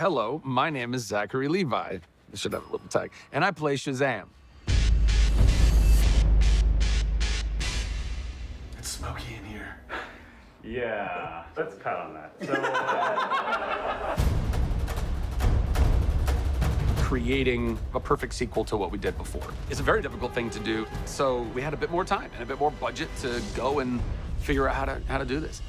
Hello, my name is Zachary Levi. I should have a little tag. And I play Shazam. It's smoky in here. Yeah, let's cut on that. So, Creating a perfect sequel to what we did before. It's a very difficult thing to do, so we had a bit more time and a bit more budget to go and figure out how to do this.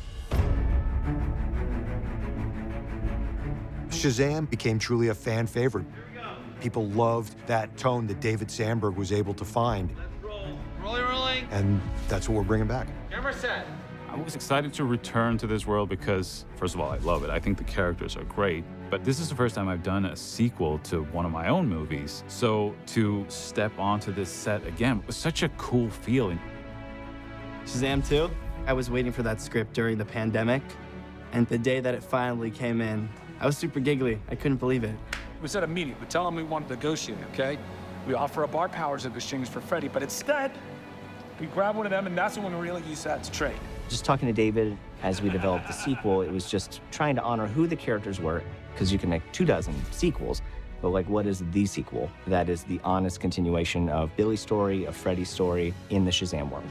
Shazam became truly a fan favorite. People loved that tone that David Sandberg was able to find. Let's roll. Rolling. And that's what we're bringing back. Camera set. I was excited to return to this world because, first of all, I love it. I think the characters are great. But this is the first time I've done a sequel to one of my own movies. So to step onto this set again was such a cool feeling. Shazam 2, I was waiting for that script during the pandemic. And the day that it finally came in, I was super giggly. I couldn't believe it. We set a meeting. We tell them we want to negotiate, okay? We offer up our powers in exchange for Freddy, but instead, we grab one of them, and that's when we really use that to trade. Just talking to David as we developed the sequel, it was just trying to honor who the characters were, because you can make 24 sequels, but like, what is the sequel? That is the honest continuation of Billy's story, of Freddy's story in the Shazam world.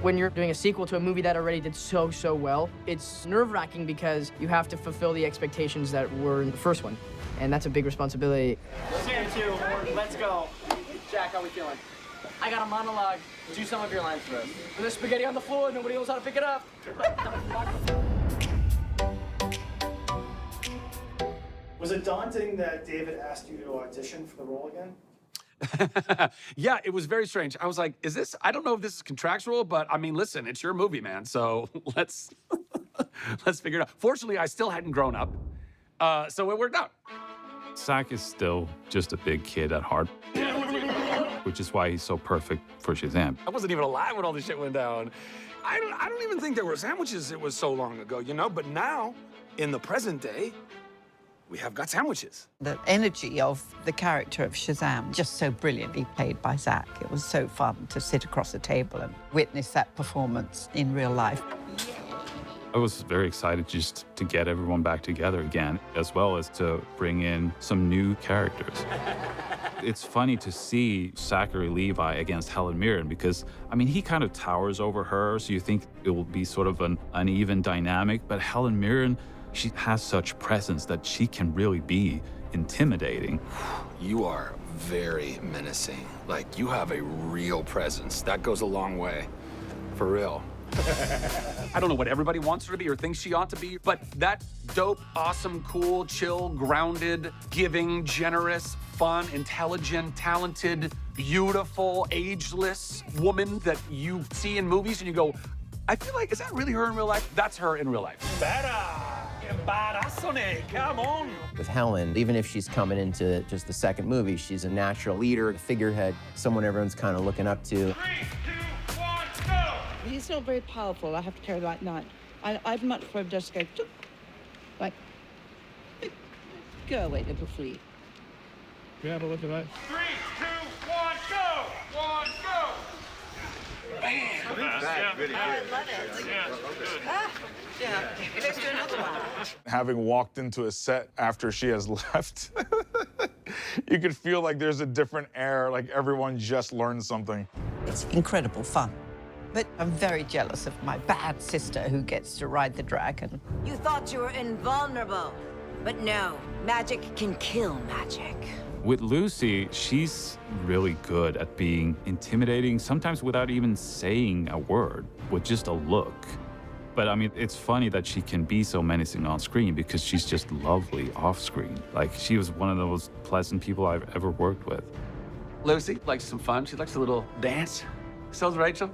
When you're doing a sequel to a movie that already did so well, it's nerve-wracking because you have to fulfill the expectations that were in the first one, and that's a big responsibility. Shazam 2, let's go. Jack, how we feeling? I got a monologue. Do some of your lines for us. There's spaghetti on the floor, nobody knows how to pick it up. Was it daunting that David asked you to audition for the role again? Yeah, it was very strange. I was like, I don't know if this is contractual, but I mean, listen, it's your movie, man. So let's figure it out. Fortunately, I still hadn't grown up, so it worked out. Zach is still just a big kid at heart, which is why he's so perfect for Shazam. I wasn't even alive when all this shit went down. I don't even think there were sandwiches. It was so long ago, you know? But now, in the present day, we have got sandwiches. The energy of the character of Shazam, just so brilliantly played by Zach. It was so fun to sit across a table and witness that performance in real life. I was very excited just to get everyone back together again, as well as to bring in some new characters. It's funny to see Zachary Levi against Helen Mirren because, I mean, he kind of towers over her, so you think it will be sort of an uneven dynamic, but Helen Mirren, she has such presence that she can really be intimidating. You are very menacing. Like, you have a real presence. That goes a long way. For real. I don't know what everybody wants her to be or thinks she ought to be, but that dope, awesome, cool, chill, grounded, giving, generous, fun, intelligent, talented, beautiful, ageless woman that you see in movies and you go, I feel like, is that really her in real life? That's her in real life. Come on. With Helen, even if she's coming into just the second movie, she's a natural leader, a figurehead, someone everyone's kind of looking up to. 3, 2, 1, go! He's not very powerful. I have to carry like that. I'd much prefer just go, like, go away, little flea. Yeah, but look at that. 3, 2, 1, go! 1, go! Bam! I love it. Yeah. Let's do another one. Having walked into a set after she has left, you could feel like there's a different air, like everyone just learned something. It's incredible fun. But I'm very jealous of my bad sister who gets to ride the dragon. You thought you were invulnerable, but no, magic can kill magic. With Lucy, she's really good at being intimidating, sometimes without even saying a word, with just a look. But I mean, it's funny that she can be so menacing on screen because she's just lovely off screen. Like, she was one of the most pleasant people I've ever worked with. Lucy likes some fun. She likes a little dance. So's Rachel.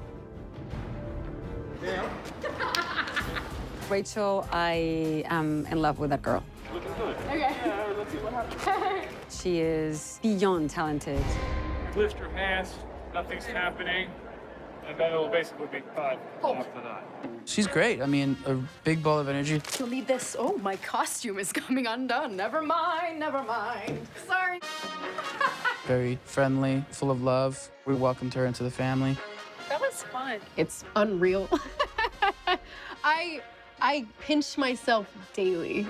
Yeah. Rachel, I am in love with that girl. Looking good. Okay. Yeah, let's see what happens. She is beyond talented. Lift your hands, nothing's happening, and then it'll basically be fun after that. She's great. I mean, a big ball of energy. You'll need this. Oh, my costume is coming undone. Never mind, never mind. Sorry. Very friendly, full of love. We welcomed her into the family. That was fun. It's unreal. I pinch myself daily.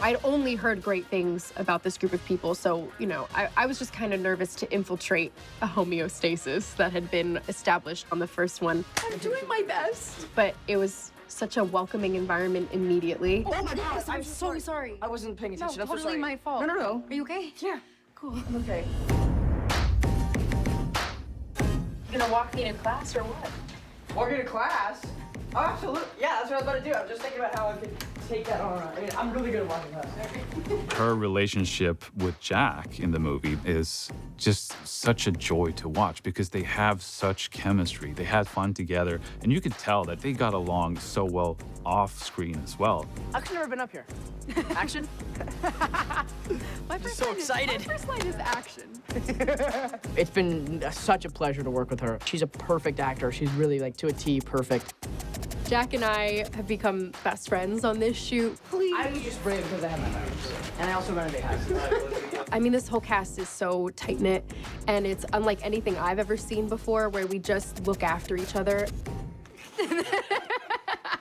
I'd only heard great things about this group of people, so, you know, I was just kind of nervous to infiltrate a homeostasis that had been established on the first one. I'm doing my best. But it was such a welcoming environment immediately. Oh my God, I'm so sorry. I wasn't paying attention. No, I'm so totally sorry. my fault. No. Are you okay? Yeah. Cool. I'm okay. You gonna walk me to class or what? Walk into class? Oh, absolutely. Yeah, that's what I was about to do. I'm just thinking about how I could take that on. I mean, I'm really good at walking class. Her relationship with Jack in the movie is just such a joy to watch because they have such chemistry. They had fun together, and you could tell that they got along so well off screen as well. I've actually never been up here. Action? My first so line excited. My first line is action. It's been such a pleasure to work with her. She's a perfect actor. She's really, like, to a T, perfect. Jack and I have become best friends on this shoot. Please. I was just brave because I have my powers. And I also run a big house. I mean, this whole cast is so tight-knit, and it's unlike anything I've ever seen before, where we just look after each other.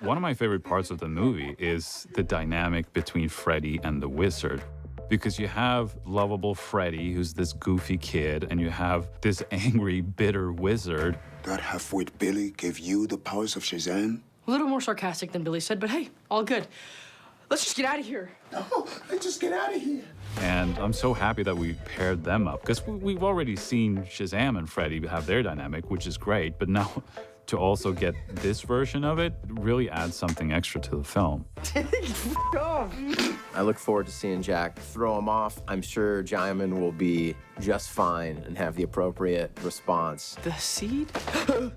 One of my favorite parts of the movie is the dynamic between Freddy and the wizard. Because you have lovable Freddy, who's this goofy kid, and you have this angry, bitter wizard. That half-wit Billy gave you the powers of Shazam? A little more sarcastic than Billy said, but hey, all good. Let's just get out of here. No, let's just get out of here. And I'm so happy that we paired them up, because we've already seen Shazam and Freddy have their dynamic, which is great, but now to also get this version of it really adds something extra to the film. I look forward to seeing Jack throw him off. I'm sure Jaimin will be just fine and have the appropriate response. The seed?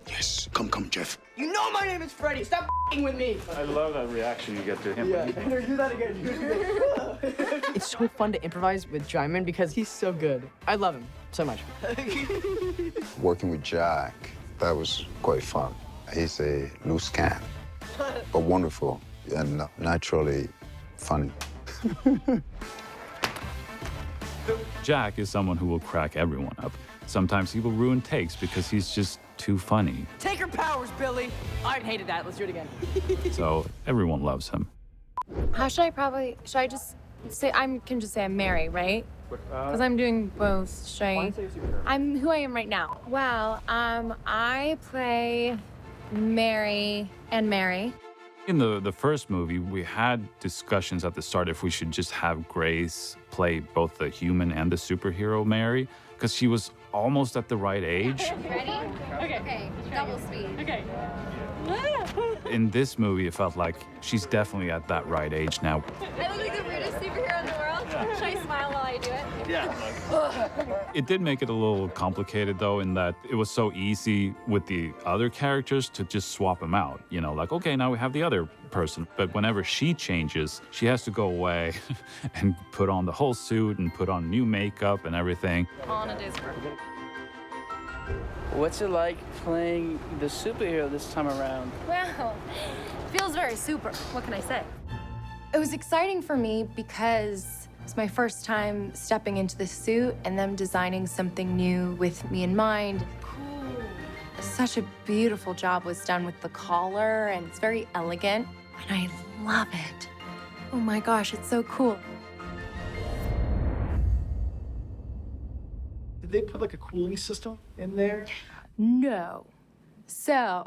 Yes, come, Jeff. You know my name is Freddy. Stop with me. I love that reaction you get to him. Yeah, do that again. It's so fun to improvise with Jaimin because he's so good. I love him so much. Working with Jack, that was quite fun. He's a loose cannon, but wonderful and naturally funny. Jack is someone who will crack everyone up. Sometimes he will ruin takes because he's just too funny. Take your powers, Billy. I hated that. Let's do it again. So everyone loves him. How should I just say, can just say I'm Mary, right? Because I'm doing both. I'm who I am right now. Well, I play Mary and Mary. In the first movie, we had discussions at the start if we should just have Grace play both the human and the superhero Mary, because she was almost at the right age. Ready? Okay. Double speed. Okay. In this movie, it felt like she's definitely at that right age now. I look like the weirdest superhero in the world. Should I smile while I do it? Yeah. It did make it a little complicated, though, in that it was so easy with the other characters to just swap them out. You know, like, okay, now we have the other person. But whenever she changes, she has to go away and put on the whole suit and put on new makeup and everything. All in a day's work. What's it like playing the superhero this time around? Well, feels very super. What can I say? It was exciting for me because it's my first time stepping into the suit and them designing something new with me in mind. Cool. Such a beautiful job was done with the collar, and it's very elegant, and I love it. Oh my gosh, it's so cool. Did they put like a cooling system in there? No. So,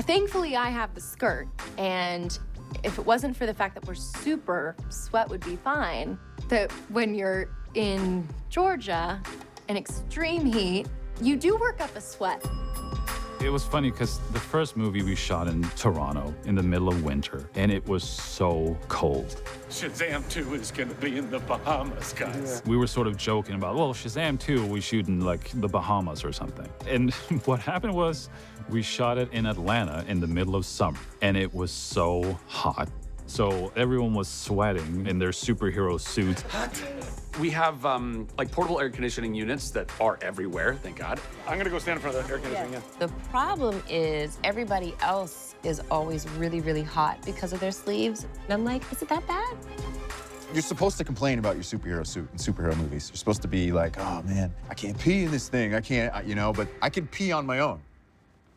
thankfully I have the skirt, and if it wasn't for the fact that we're super, sweat would be fine. That when you're in Georgia in extreme heat, you do work up a sweat. It was funny because the first movie we shot in Toronto in the middle of winter, and it was so cold. Shazam 2 is gonna be in the Bahamas, guys. We were sort of joking about, well, Shazam 2, we shoot in like the Bahamas or something. And what happened was we shot it in Atlanta in the middle of summer, and it was so hot. So everyone was sweating in their superhero suits. We have like portable air conditioning units that are everywhere, thank God. I'm gonna go stand in front of the air conditioning, yeah. The problem is everybody else is always really, really hot because of their sleeves. And I'm like, is it that bad? You're supposed to complain about your superhero suit in superhero movies. You're supposed to be like, oh man, I can't pee in this thing. I can't, you know, but I can pee on my own.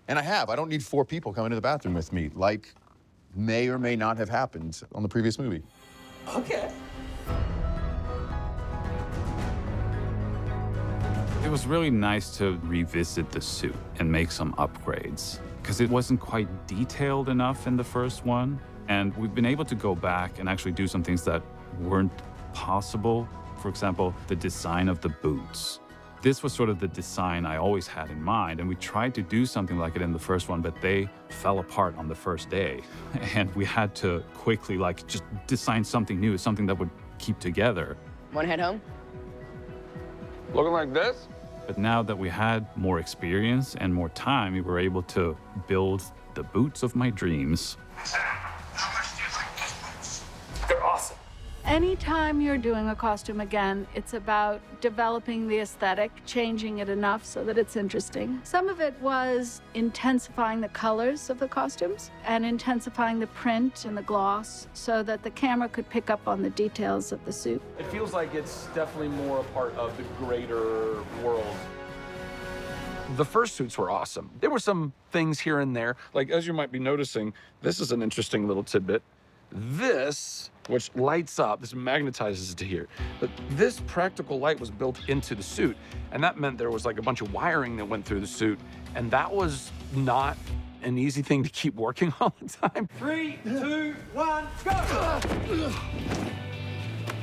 And I have. I don't need 4 people coming to the bathroom with me, like may or may not have happened on the previous movie. Okay. It was really nice to revisit the suit and make some upgrades because it wasn't quite detailed enough in the first one. And we've been able to go back and actually do some things that weren't possible. For example, the design of the boots. This was sort of the design I always had in mind, and we tried to do something like it in the first one, but they fell apart on the first day. And we had to quickly just design something new, something that would keep together. Want to head home? Looking like this? But now that we had more experience and more time, we were able to build the boots of my dreams. They're awesome. Anytime you're doing a costume again, it's about developing the aesthetic, changing it enough so that it's interesting. Some of it was intensifying the colors of the costumes and intensifying the print and the gloss so that the camera could pick up on the details of the suit. It feels like it's definitely more a part of the greater world. The first suits were awesome. There were some things here and there. Like, as you might be noticing, this is an interesting little tidbit. This, which lights up, this magnetizes to here. But this practical light was built into the suit, and that meant there was like a bunch of wiring that went through the suit, and that was not an easy thing to keep working all the time. 3, 2, 1, go!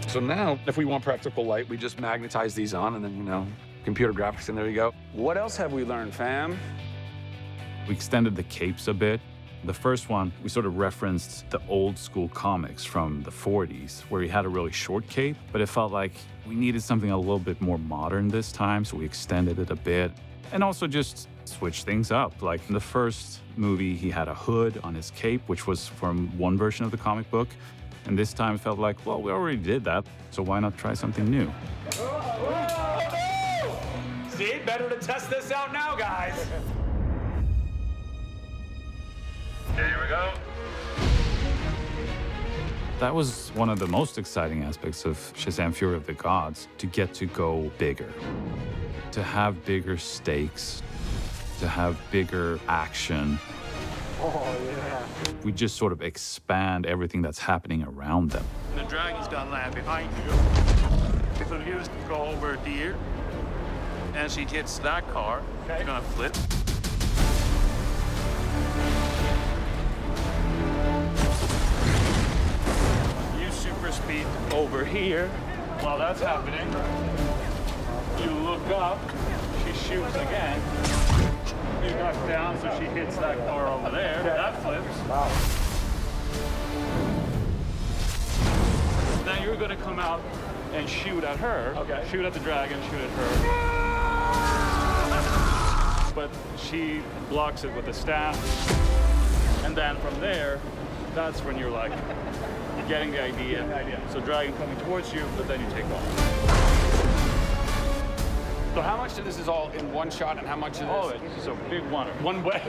So now, if we want practical light, we just magnetize these on, and then, you know, computer graphics, and there you go. What else have we learned, fam? We extended the capes a bit. The first one, we sort of referenced the old school comics from the 40s, where he had a really short cape, but it felt like we needed something a little bit more modern this time, so we extended it a bit. And also just switch things up. Like in the first movie, he had a hood on his cape, which was from one version of the comic book. And this time it felt like, well, we already did that, so why not try something new? See, better to test this out now, guys. Here we go. That was one of the most exciting aspects of Shazam! Fury of the Gods, to get to go bigger, to have bigger stakes, to have bigger action. Oh, yeah. We just sort of expand everything that's happening around them. The dragon's gonna land behind you. So you just go over here. As she hits that car, it's gonna flip. Use super speed over here. While that's happening, you look up, she shoots again. You duck down so she hits that car over there. That flips. Wow. Then you're gonna come out and shoot at her. Okay. Shoot at the dragon, shoot at her. But she blocks it with a staff. And then from there, that's when you're like getting the idea. So dragon coming towards you, but then you take off. So how much of this is all in one shot and how much of this? All of it. This is a big one way.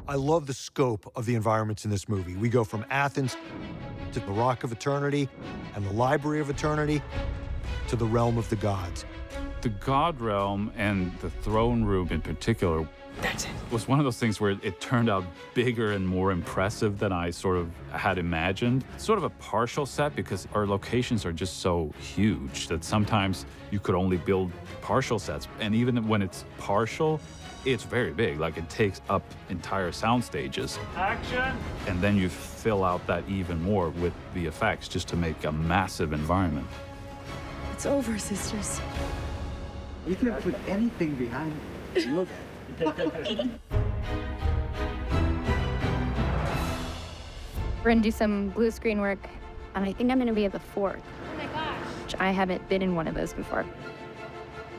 I love the scope of the environments in this movie. We go from Athens to the Rock of Eternity and the Library of Eternity to the Realm of the Gods. The God Realm and the throne room in particular was one of those things where it turned out bigger and more impressive than I sort of had imagined. It's sort of a partial set because our locations are just so huge that sometimes you could only build partial sets. And even when it's partial, it's very big. Like it takes up entire sound stages. Action! And then you fill out that even more with the effects just to make a massive environment. It's over, sisters. You can put anything behind it. Look. We're gonna do some blue screen work, and I think I'm gonna be at the fort. Oh my gosh. I haven't been in one of those before.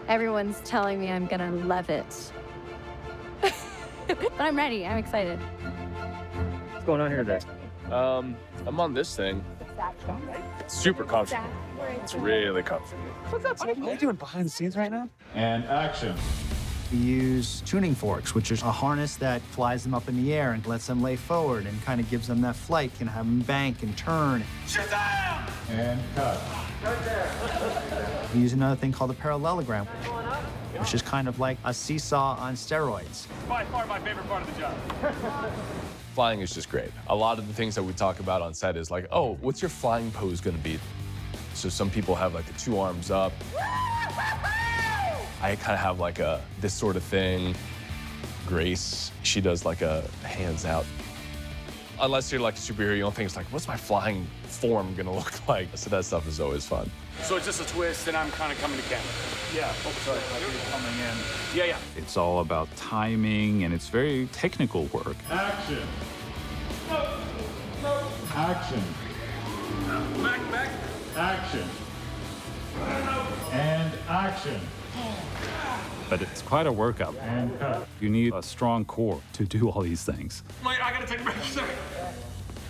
Everyone's telling me I'm gonna love it. But I'm ready, I'm excited. What's going on here today? I'm on this thing. It's super comfortable. It's really comfortable. What are you doing behind the scenes right now? And action. We use tuning forks, which is a harness that flies them up in the air and lets them lay forward and kind of gives them that flight, can have them bank and turn. Shazam! And cut. Right there. We use another thing called a parallelogram, which is kind of like a seesaw on steroids. By far my favorite part of the job. flying is just great. A lot of the things that we talk about on set is like, oh, what's your flying pose gonna be? So some people have like the 2 arms up. I kind of have like this sort of thing. Grace, she does like a hands out. Unless you're like a superhero, you don't think it's like, what's my flying form gonna look like? So that stuff is always fun. So it's just a twist, and I'm kind of coming to camera. Yeah, oh, sorry, like you're coming in. Yeah. It's all about timing, and it's very technical work. Action. Action. Back. Action. And action. But it's quite a workout. And cut. You need a strong core to do all these things. Wait, I gotta take a break. Sorry.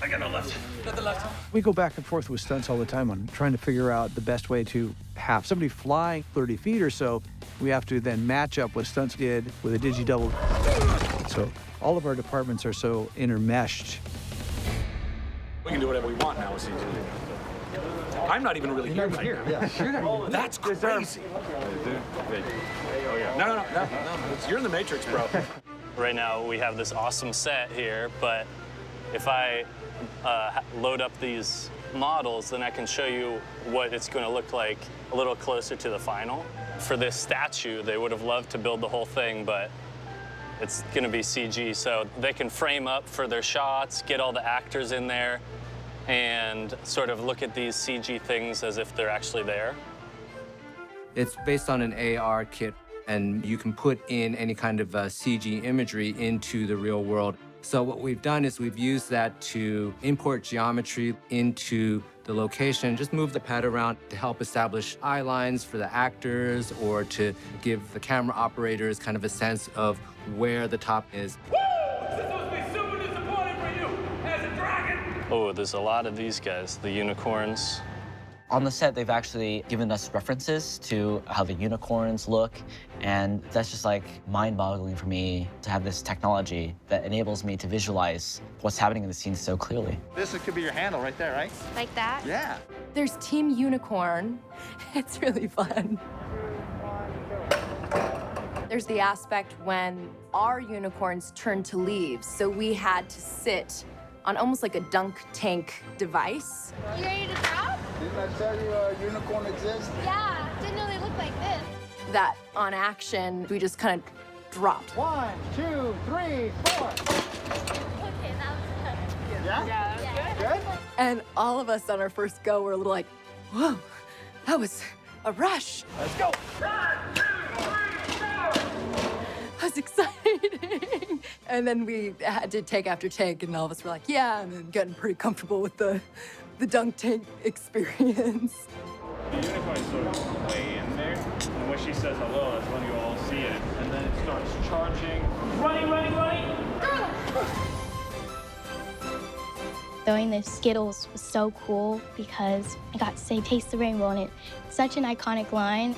I got no left. Nothing left. We go back and forth with stunts all the time on trying to figure out the best way to have somebody flying 30 feet or so. We have to then match up what stunts did with a digi-double. So all of our departments are so intermeshed. We can do whatever we want now with CG. I'm not even really here. That's crazy. No. You're in the Matrix, bro. Right now, we have this awesome set here, but if I load up these models, then I can show you what it's going to look like a little closer to the final. For this statue, they would have loved to build the whole thing, but it's going to be CG, so they can frame up for their shots, get all the actors in there, and sort of look at these CG things as if they're actually there. It's based on an AR kit, and you can put in any kind of CG imagery into the real world. So what we've done is we've used that to import geometry into the location, just move the pad around to help establish eye lines for the actors or to give the camera operators kind of a sense of where the top is. Oh, there's a lot of these guys, the unicorns. On the set, they've actually given us references to how the unicorns look, and that's just like mind-boggling for me to have this technology that enables me to visualize what's happening in the scene so clearly. This could be your handle right there, right? Like that? Yeah. There's Team Unicorn. It's really fun. There's the aspect when our unicorns turn to leaves, so we had to sit on almost like a dunk tank device. You ready to drop? Didn't I tell you a unicorn exists? Yeah, didn't know they looked like this. That on action, we just kind of dropped. 1, 2, 3, 4. Okay, that was good. Yeah? Good? And all of us on our first go were a little like, whoa, that was a rush. Let's go. That was exciting. And then we had to take after take, and all of us were like, yeah, and then getting pretty comfortable with the dunk tank experience. The unicorn sort of way in there, and when she says hello, that's when you all see it. And then it starts charging. Running! Throwing the Skittles was so cool because I got to say taste the rainbow, and it's such an iconic line.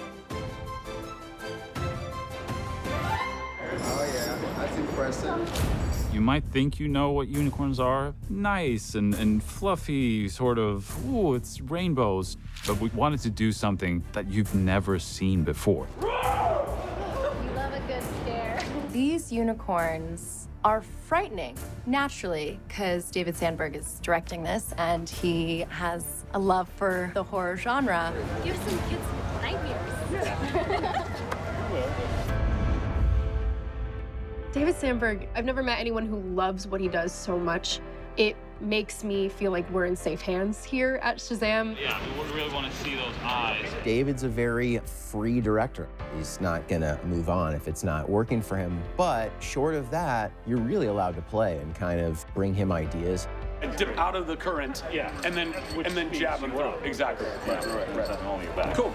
Oh yeah, that's impressive. You might think you know what unicorns are. Nice and fluffy, sort of, ooh, it's rainbows. But we wanted to do something that you've never seen before. You love a good scare. These unicorns are frightening, naturally, because David Sandberg is directing this, and he has a love for the horror genre. Give some kids nightmares. David Sandberg, I've never met anyone who loves what he does so much. It makes me feel like we're in safe hands here at Shazam. Yeah, we really want to see those eyes. David's a very free director. He's not gonna move on if it's not working for him. But short of that, you're really allowed to play and kind of bring him ideas. And dip out of the current, and then jab them through. Exactly. Right. Cool.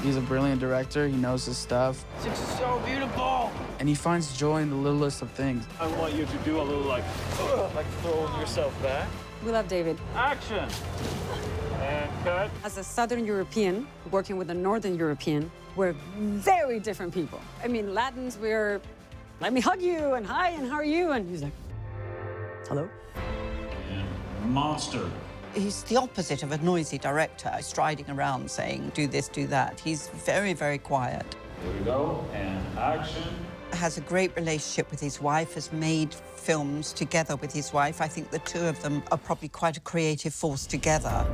He's a brilliant director. He knows his stuff. It's so beautiful. And he finds joy in the littlest of things. I want you to do a little like throwing yourself back. We love David. Action. And cut. As a Southern European working with a Northern European, we're very different people. I mean, Latins, we're, let me hug you, and hi, and how are you? And he's like, hello? Monster. He's the opposite of a noisy director, striding around saying, do this, do that. He's very, very quiet. Here we go, and action. has a great relationship with his wife, has made films together with his wife. I think the two of them are probably quite a creative force together.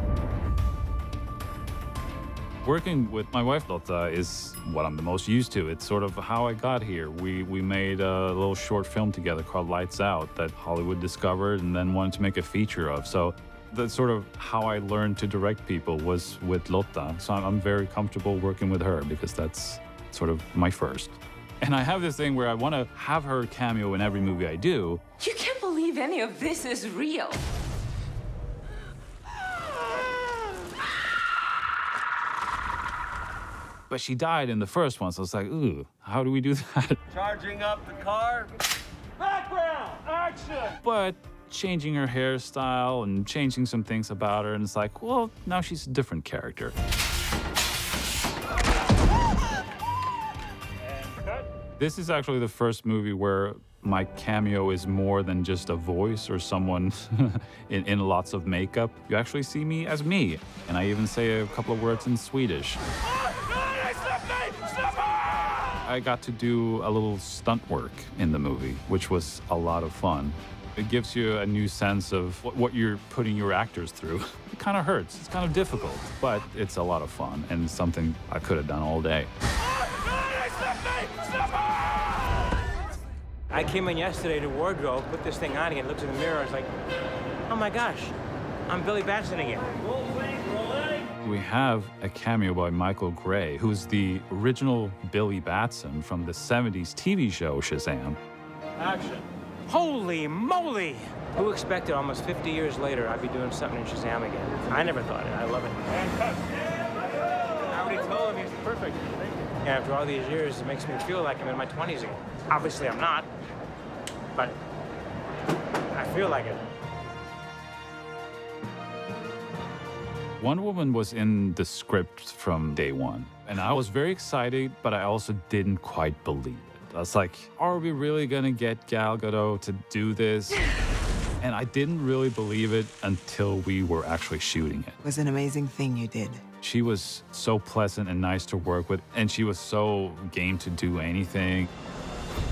Working with my wife, Lotta, is what I'm the most used to. It's sort of how I got here. We made a little short film together called Lights Out that Hollywood discovered and then wanted to make a feature of. So that's sort of how I learned to direct people, was with Lotta. So I'm very comfortable working with her because that's sort of my first. And I have this thing where I want to have her cameo in every movie I do. You can't believe any of this is real. But she died in the first one, so it's like, ooh, how do we do that? Charging up the car. Background, action! But changing her hairstyle and changing some things about her, and it's like, well, now she's a different character. This is actually the first movie where my cameo is more than just a voice or someone in lots of makeup. You actually see me as me, and I even say a couple of words in Swedish. I got to do a little stunt work in the movie, which was a lot of fun. It gives you a new sense of what you're putting your actors through. It kind of hurts, it's kind of difficult, but it's a lot of fun and something I could have done all day. I came in yesterday to wardrobe, put this thing on again, looked in the mirror, I was like, oh my gosh, I'm Billy Batson again. We have a cameo by Michael Gray, who's the original Billy Batson from the 70s TV show Shazam. Action. Holy moly! Who expected almost 50 years later I'd be doing something in Shazam again? I never thought it. I love it. I already told him he's perfect. And after all these years, it makes me feel like I'm in my 20s again. Obviously, I'm not, but I feel like it. Wonder Woman was in the script from day one, and I was very excited, but I also didn't quite believe it. I was like, are we really gonna get Gal Gadot to do this? And I didn't really believe it until we were actually shooting it. It was an amazing thing you did. She was so pleasant and nice to work with, and she was so game to do anything.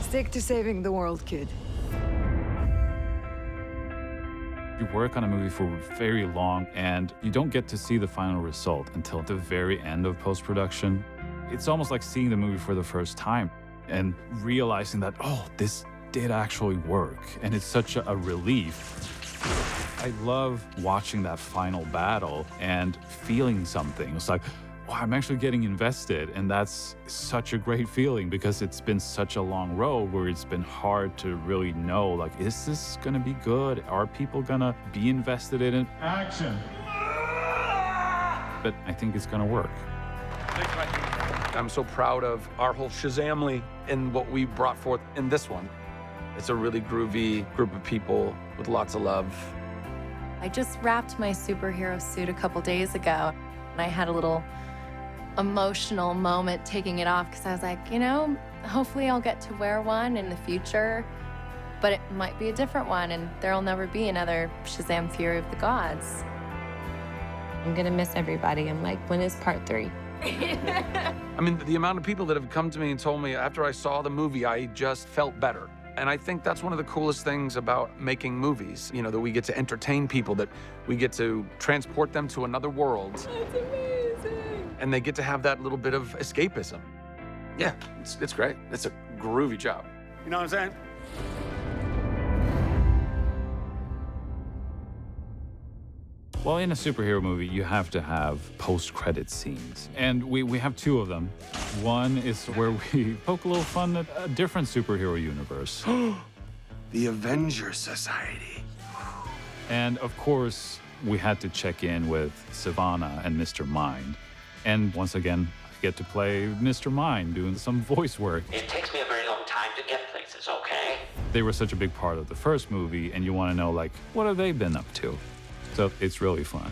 Stick to saving the world, kid. You work on a movie for very long, and you don't get to see the final result until the very end of post-production. It's almost like seeing the movie for the first time and realizing that, oh, this did actually work, and it's such a relief. I love watching that final battle and feeling something. It's like, wow, I'm actually getting invested, and that's such a great feeling because it's been such a long road where it's been hard to really know, like, is this gonna be good? Are people gonna be invested in it? Action. But I think it's gonna work. I'm so proud of our whole Shazamly and what we brought forth in this one. It's a really groovy group of people with lots of love. I just wrapped my superhero suit a couple days ago, and I had a little emotional moment taking it off because I was like, you know, hopefully I'll get to wear one in the future, but it might be a different one, and there'll never be another Shazam Fury of the Gods. I'm gonna miss everybody. I'm like, when is part 3? I mean, the amount of people that have come to me and told me after I saw the movie, I just felt better. And I think that's one of the coolest things about making movies, you know, that we get to entertain people, that we get to transport them to another world. That's amazing. And they get to have that little bit of escapism. Yeah, it's great. It's a groovy job. You know what I'm saying? Well, in a superhero movie, you have to have post-credit scenes. And we have 2 of them. One is where we poke a little fun at a different superhero universe. The Avengers Society. And of course, we had to check in with Sivana and Mr. Mind. And once again, I get to play Mr. Mind doing some voice work. It takes me a very long time to get places, okay? They were such a big part of the first movie, and you want to know, like, what have they been up to? So it's really fun.